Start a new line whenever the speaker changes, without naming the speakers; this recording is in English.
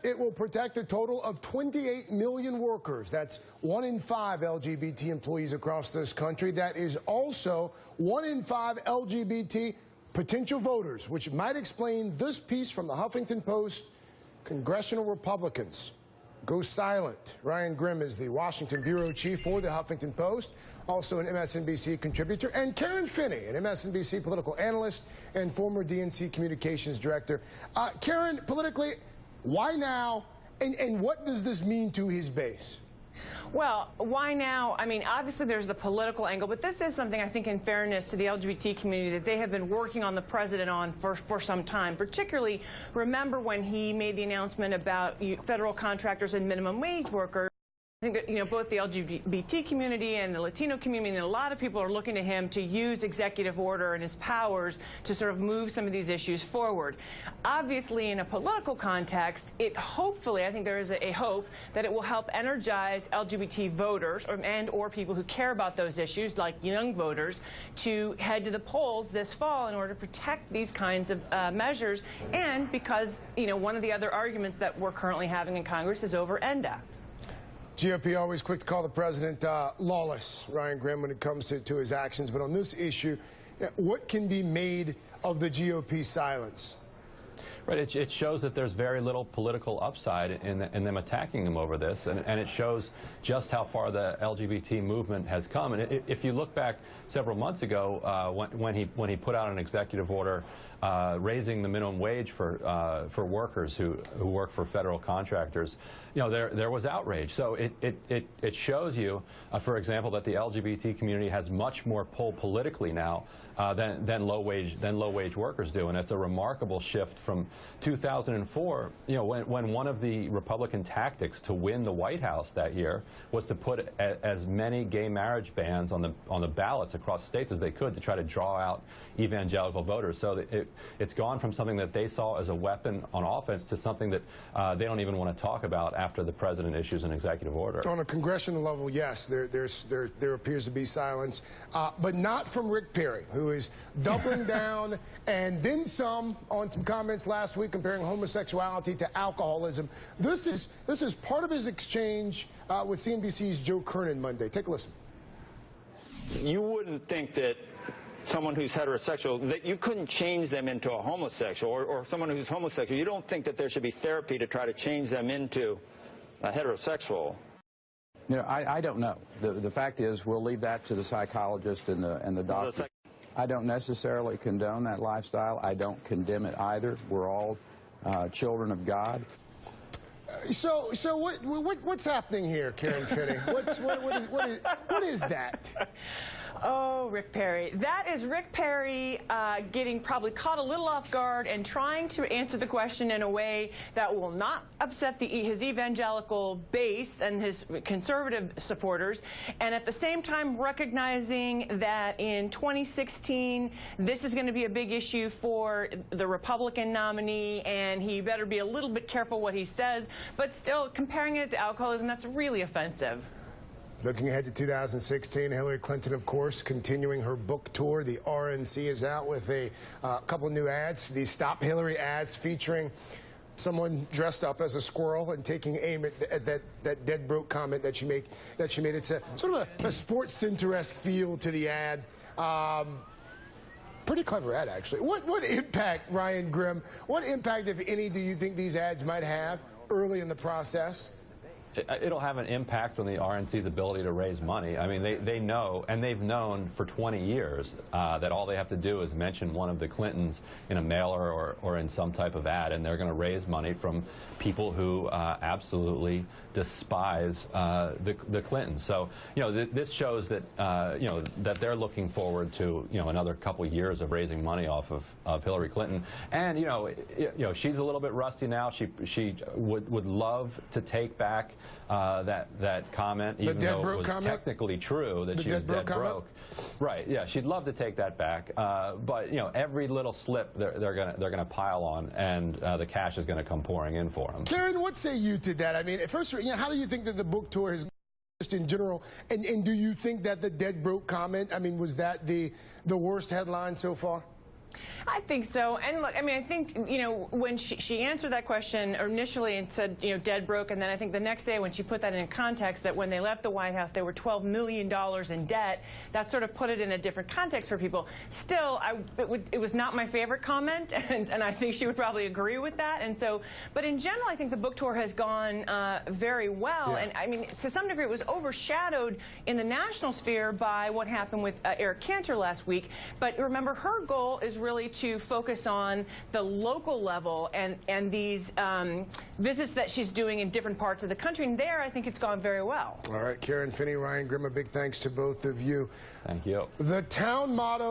it will protect a total of 28 million workers. That's 1 in 5 LGBT employees across this country. That is also 1 in 5 LGBT potential voters, which might explain this piece from the Huffington Post. Congressional Republicans go silent. Ryan Grimm is the Washington bureau chief for the Huffington Post, also an MSNBC contributor, and Karen Finney, an MSNBC political analyst and former DNC communications director. Karen, politically, why now, and what does this mean to his base?
Well, why now? I mean, obviously there's the political angle, but this is something, I think, in fairness to the LGBT community that they have been working on the president on for some time. Particularly, remember when he made the announcement about federal contractors and minimum wage workers. I think that, both the LGBT community and the Latino community and a lot of people are looking to him to use executive order and his powers to sort of move some of these issues forward. Obviously, in a political context, hopefully, I think there is a hope that it will help energize LGBT voters or people who care about those issues, like young voters, to head to the polls this fall in order to protect these kinds of measures. And because, one of the other arguments that we're currently having in Congress is over ENDA.
GOP always quick to call the president lawless, Ryan Grimm, when it comes to his actions. But on this issue, what can be made of the GOP silence?
Right. It shows that there's very little political upside in them attacking him over this, and it shows just how far the LGBT movement has come. And if you look back several months ago, when he put out an executive order raising the minimum wage for workers who work for federal contractors, there was outrage. So it shows you, for example, that the LGBT community has much more pull politically now than low wage workers do, and it's a remarkable shift from 2004. When one of the Republican tactics to win the White House that year was to put as many gay marriage bans on the ballots across states as they could to try to draw out evangelical voters. So it's gone from something that they saw as a weapon on offense to something that they don't even want to talk about after the president issues an executive order.
On a congressional level, yes, there appears to be silence, but not from Rick Perry, who is doubling down and then some on some comments last week comparing homosexuality to alcoholism. This is part of his exchange with CNBC's Joe Kernan Monday. Take a listen.
You wouldn't think that someone who's heterosexual, that you couldn't change them into a homosexual, or someone who's homosexual, you don't think that there should be therapy to try to change them into a heterosexual?
I don't know. The fact is, we'll leave that to the psychologist and the doctor. I don't necessarily condone that lifestyle. I don't condemn it either. We're all children of God.
So what's happening here, Karen Finney? What is that?
Oh, Rick Perry. That is Rick Perry getting probably caught a little off guard and trying to answer the question in a way that will not upset his evangelical base and his conservative supporters, and at the same time recognizing that in 2016 this is going to be a big issue for the Republican nominee, and he better be a little bit careful what he says, but still comparing it to alcoholism, that's really offensive.
Looking ahead to 2016, Hillary Clinton, of course, continuing her book tour. The RNC is out with a couple of new ads. These Stop Hillary ads featuring someone dressed up as a squirrel and taking aim at that dead broke comment that she made. It's a sort of a Sports Center-esque feel to the ad. Pretty clever ad, actually. What impact, Ryan Grimm, what impact, if any, do you think these ads might have early in the process?
It'll have an impact on the RNC's ability to raise money. I mean, they know, and they've known for 20 years that all they have to do is mention one of the Clintons in a mailer or in some type of ad, and they're going to raise money from people who absolutely despise the Clintons. So, this shows that, that they're looking forward to, another couple years of raising money off of Hillary Clinton. And, she's a little bit rusty now. She would love to take back that comment, even though it was technically true that she was dead broke. Right? Yeah, she'd love to take that back, but every little slip they're gonna pile on, and the cash is gonna come pouring in for them.
Karen, what say you to that? I mean, at first, how do you think that the book tour has just in general, and do you think that the dead broke comment, I mean, was that the worst headline so far?
I think so. And look, I mean, I think, you know, when she answered that question initially and said, you know, dead broke, and then I think the next day when she put that in context, that when they left the White House, they were $12 million in debt, that sort of put it in a different context for people. Still, it was not my favorite comment, and I think she would probably agree with that. And so, but in general, I think the book tour has gone very well. Yeah. And I mean, to some degree, it was overshadowed in the national sphere by what happened with Eric Cantor last week. But remember, her goal is really to focus on the local level and these visits that she's doing in different parts of the country. And there, I think it's gone very well.
All right, Karen Finney, Ryan Grimm, a big thanks to both of you.
Thank you.
The town motto.